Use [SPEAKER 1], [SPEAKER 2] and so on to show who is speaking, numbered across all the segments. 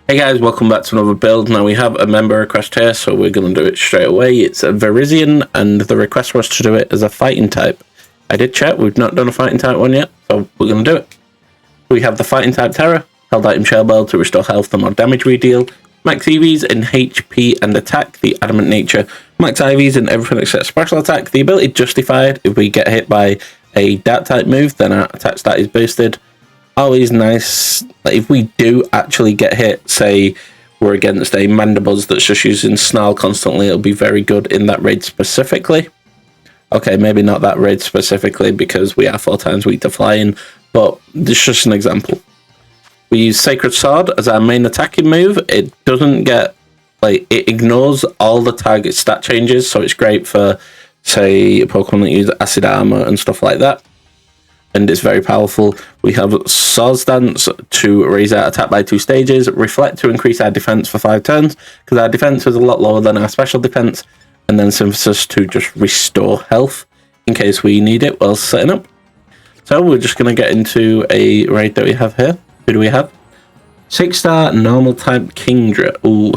[SPEAKER 1] Hey guys, welcome back to another build. Now we have a member request here, so we're going to do it straight away. It's a Virizion, and the request was to do it as a fighting type. I did check, we've not done a fighting type one yet, so we're going to do it. We have the fighting type Terra, held item shell bell to restore health the more damage we deal, max EVs in HP and attack, the adamant nature, max IVs in everything except special attack, the ability justified. If we get hit by a dark type move, then our attack stat is boosted. Always nice, like if we do actually get hit, say we're against a Mandibuzz that's just using Snarl constantly, it'll be very good in that raid specifically. Okay, maybe not that raid specifically because we are 4 times weak to flying, but this is just an example. We use Sacred Sword as our main attacking move. It doesn't get, like, it ignores all the target stat changes, so it's great for, say, Pokemon that use Acid Armor and stuff like that. And it's very powerful. We have Swords Dance to raise our attack by 2 stages, Reflect to increase our defense for 5 turns, because our defense is a lot lower than our special defense, and then Synthesis to just restore health in case we need it while setting up. So we're just going to get into a raid that we have here. Who do we have? 6-star normal type Kingdra. Ooh,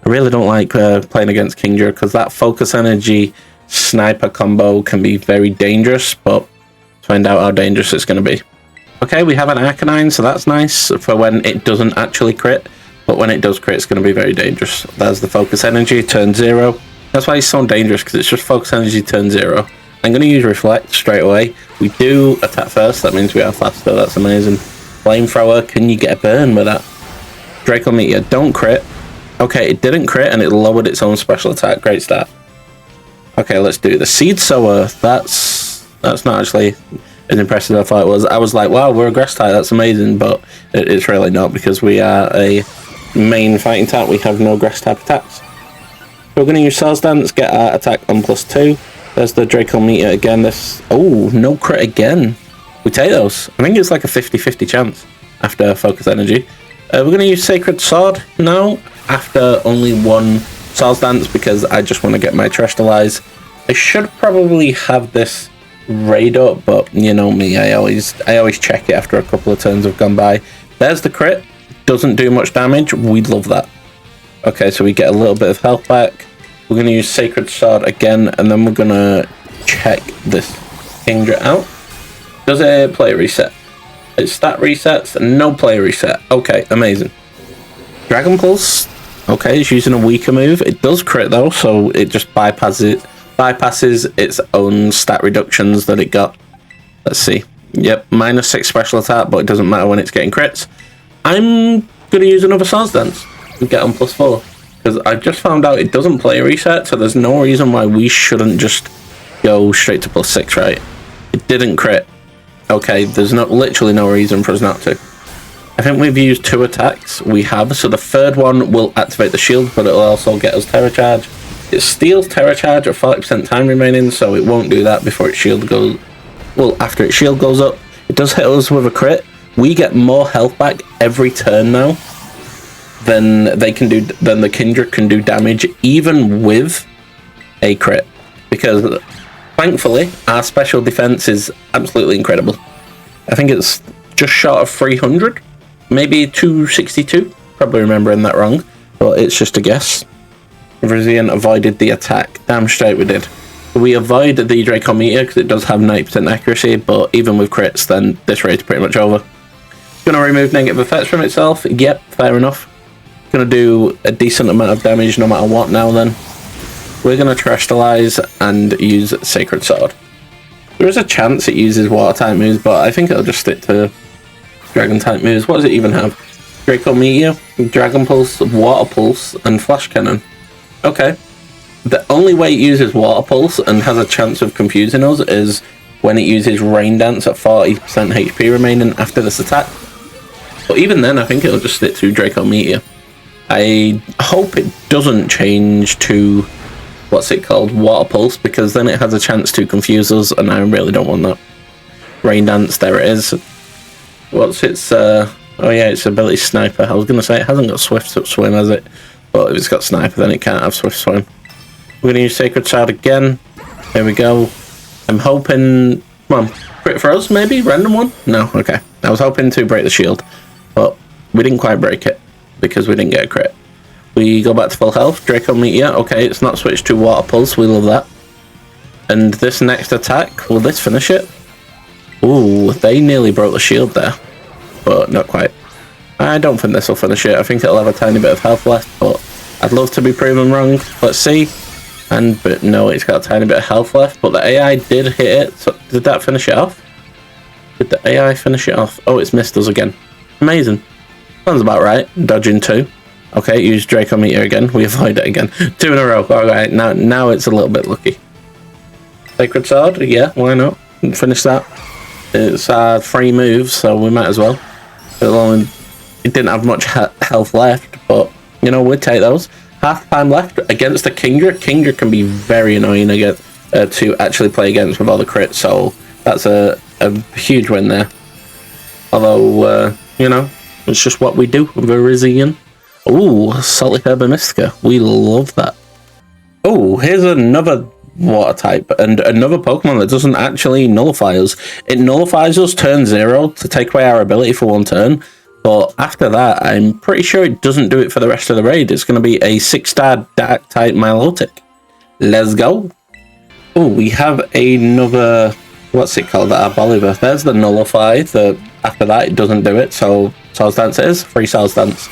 [SPEAKER 1] I really don't like playing against Kingdra because that focus energy sniper combo can be very dangerous, but find out how dangerous it's going to be. Okay, we have an Arcanine, so that's nice for when it doesn't actually crit, but when it does crit, it's going to be very dangerous. There's the focus energy, turn 0. That's why it's so dangerous, because it's just focus energy, turn 0. I'm going to use Reflect straight away. We do attack first, that means we are faster, that's amazing. Flamethrower, can you get a burn with that? Draco Meteor, don't crit. Okay, it didn't crit, and it lowered its own special attack, great start. Okay, let's do the Seed Sower. That's not actually as impressive as I thought it was. I was like, wow, we're a grass type, that's amazing, but it's really not because we are a main fighting type. We have no grass type attacks. We're going to use Swords Dance, get our attack on +2. There's the Draco Meteor again. Oh, no crit again. We take those. I think it's like a 50-50 chance after Focus Energy. We're going to use Sacred Sword now after only 1 Swords Dance because I just want to get my Terrestrialize. I should probably have this raid up, but you know me, I always check it after a couple of turns have gone by. There's the crit, doesn't do much damage, we'd love that. Okay, so we get a little bit of health back. We're going to use Sacred Sword again, and then we're going to check this Kingdra out. Does it play reset? It's stat resets, and no play reset. Okay, amazing. Dragon Pulse, okay, it's using a weaker move. It does crit though, so it just bypasses its own stat reductions that it got. Let's see. Yep, -6 special attack, but it doesn't matter when it's getting crits. I'm going to use another Swords Dance and get on +4. Because I just found out it doesn't play reset, so there's no reason why we shouldn't just go straight to +6, right? It didn't crit. Okay, there's literally no reason for us not to. I think we've used 2 attacks. We have, so the third one will activate the shield, but it'll also get us Terra Charge. It steals Terra Charge at 40% time remaining, so it won't do that before its shield goes... Well, after its shield goes up. It does hit us with a crit. We get more health back every turn now than the Kingdra can do damage, even with a crit. Because, thankfully, our special defense is absolutely incredible. I think it's just short of 300, maybe 262. Probably remembering that wrong, but it's just a guess. Virizion avoided the attack. Damn straight we did. We avoid the Draco Meteor because it does have 90% accuracy, but even with crits, then this raid's pretty much over. Going to remove negative effects from itself. Yep, fair enough. Going to do a decent amount of damage no matter what now then. We're going to Terrestrialize and use Sacred Sword. There is a chance it uses Water type moves, but I think it'll just stick to Dragon type moves. What does it even have? Draco Meteor, Dragon Pulse, Water Pulse, and Flash Cannon. Okay. The only way it uses Water Pulse and has a chance of confusing us is when it uses Rain Dance at 40% HP remaining after this attack. But even then, I think it'll just stick to Draco Meteor. I hope it doesn't change to, what's it called, Water Pulse, because then it has a chance to confuse us, and I really don't want that. Rain Dance, there it is. What's its, oh yeah, its ability Sniper. I was going to say it hasn't got Swift Swim, has it? But if it's got Sniper, then it can't have Swift Swim. We're going to use Sacred Sword again. Here we go. I'm hoping... Come on. Crit for us, maybe? Random one? No? Okay. I was hoping to break the shield, but we didn't quite break it. because we didn't get a crit. We go back to full health. Draco Meteor. Okay, it's not switched to Water Pulse. We love that. And this next attack, will this finish it? Ooh, they nearly broke the shield there, but not quite. I don't think this will finish it. I think it'll have a tiny bit of health left, but I'd love to be proven wrong. Let's see. But no, it's got a tiny bit of health left, but the AI did hit it. So did that finish it off? Did the AI finish it off? Oh, it's missed us again. Amazing. Sounds about right. Dodging 2. Okay, use Draco Meteor again. We avoid it again. 2 in a row. Alright, now it's a little bit lucky. Sacred Sword? Yeah, why not? Finish that. It's our free move, so we might as well. It didn't have much health left, but, you know, we'd take those. Half time left against the Kingdra. Kingdra can be very annoying to actually play against with all the crits, so that's a huge win there. Although, you know, it's just what we do. Virizion. Ooh, Salty Herba Mystica. We love that. Oh, here's another water type and another Pokemon that doesn't actually nullify us. It nullifies us turn 0 to take away our ability for 1 turn. But after that, I'm pretty sure it doesn't do it for the rest of the raid. It's going to be a 6-star Dark type Milotic. Let's go. Oh, we have another, what's it called? Bolivar. There's the nullify. After that, it doesn't do it. So Swords Dance is free Swords Dance.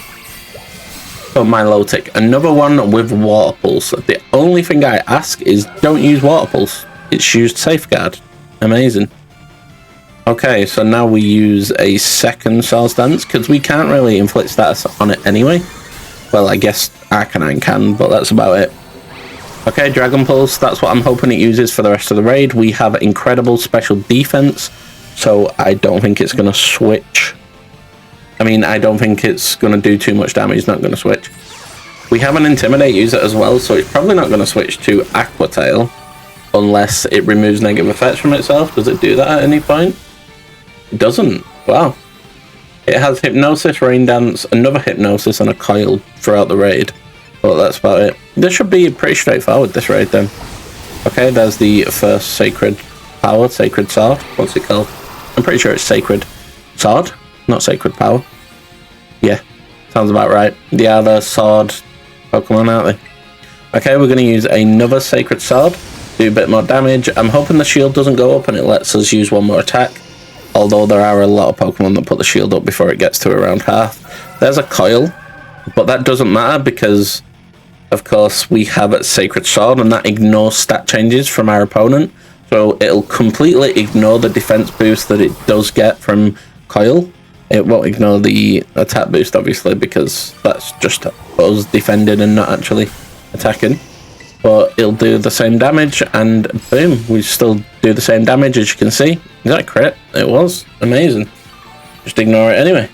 [SPEAKER 1] So Milotic, another one with Water Pulse. The only thing I ask is don't use Water Pulse. It's used Safeguard. Amazing. Okay, so now we use a second Swords Dance, because we can't really inflict status on it anyway. Well, I guess Arcanine can, but that's about it. Okay, Dragon Pulse, that's what I'm hoping it uses for the rest of the raid. We have incredible special defense, so I don't think it's going to switch. I mean, I don't think it's going to do too much damage, it's not going to switch. We have an Intimidate user as well, so it's probably not going to switch to Aqua Tail, unless it removes negative effects from itself. Does it do that at any point? It doesn't. Wow. It has Hypnosis, Rain Dance, another Hypnosis, and a Coil throughout the raid. But that's about it. This should be pretty straightforward, this raid then. Okay, there's the first Sacred Power, Sacred Sword. What's it called? I'm pretty sure it's Sacred Sword, not Sacred Power. Yeah, sounds about right. They are the sword Pokemon, aren't they? Okay, we're going to use another Sacred Sword. Do a bit more damage. I'm hoping the shield doesn't go up and it lets us use one more attack. Although there are a lot of Pokemon that put the shield up before it gets to around half. There's a Coil, but that doesn't matter because, of course, we have a Sacred Sword and that ignores stat changes from our opponent. So it'll completely ignore the defense boost that it does get from Coil. It won't ignore the attack boost, obviously, because that's just us defending and not actually attacking. But it'll do the same damage, and boom, we still do the same damage, as you can see. Is that a crit? It was. Amazing. Just ignore it anyway.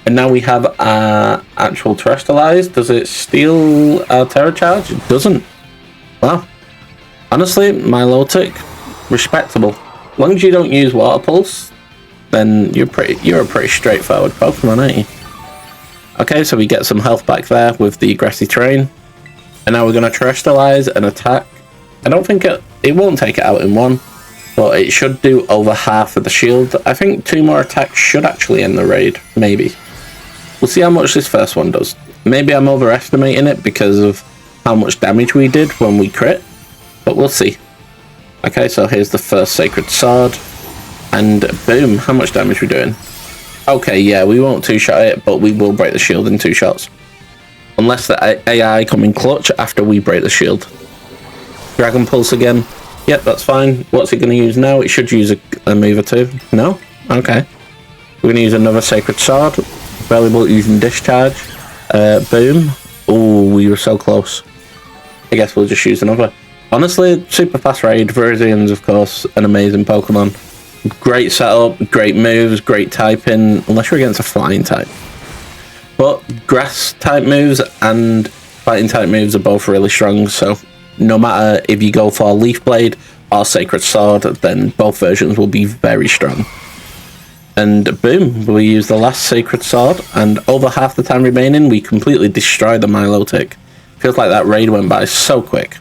[SPEAKER 1] And now we have our actual Terrestrialize. Does it steal our Terra Charge? It doesn't. Wow. Honestly, Milotic, respectable. As long as you don't use Water Pulse, then you're a pretty straightforward Pokemon, aren't you? Okay, so we get some health back there with the Grassy Terrain. And now we're going to Terrestrialize and attack. I don't think it won't take it out in one, but it should do over half of the shield. I think 2 more attacks should actually end the raid, maybe. We'll see how much this first one does. Maybe I'm overestimating it because of how much damage we did when we crit, but we'll see. Okay, so here's the first Sacred Sword, and boom, how much damage are we doing? Okay, yeah, we won't 2-shot it, but we will break the shield in 2 shots. Unless the AI come in clutch after we break the shield. Dragon Pulse again. Yep, that's fine. What's it going to use now? It should use a move or 2. No? Okay. We're going to use another Sacred Sword. Valuable using Discharge. Boom. Oh, we were so close. I guess we'll just use another. Honestly, super fast raid. Virizion's, of course, an amazing Pokemon. Great setup, great moves, great typing. Unless you're against a flying type. But grass type moves and fighting type moves are both really strong, so no matter if you go for Leaf Blade or Sacred Sword, then both versions will be very strong. And boom, we use the last Sacred Sword, and over half the time remaining, we completely destroy the Milotic. Feels like that raid went by so quick.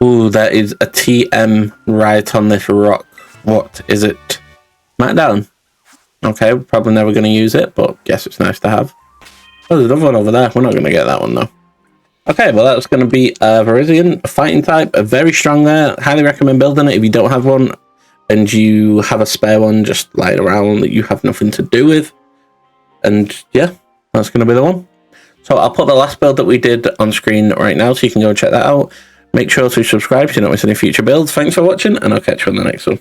[SPEAKER 1] Ooh, there is a TM right on this rock. What is it? Smackdown. Okay, we're probably never going to use it, but guess it's nice to have. Oh, there's another one over there. We're not going to get that one, though. Okay, well, that's going to be Virizion, a fighting type. Very strong there. Highly recommend building it if you don't have one and you have a spare one just lying around that you have nothing to do with. And yeah, that's going to be the one. So I'll put the last build that we did on screen right now so you can go and check that out. Make sure to subscribe so you don't miss any future builds. Thanks for watching, and I'll catch you on the next one.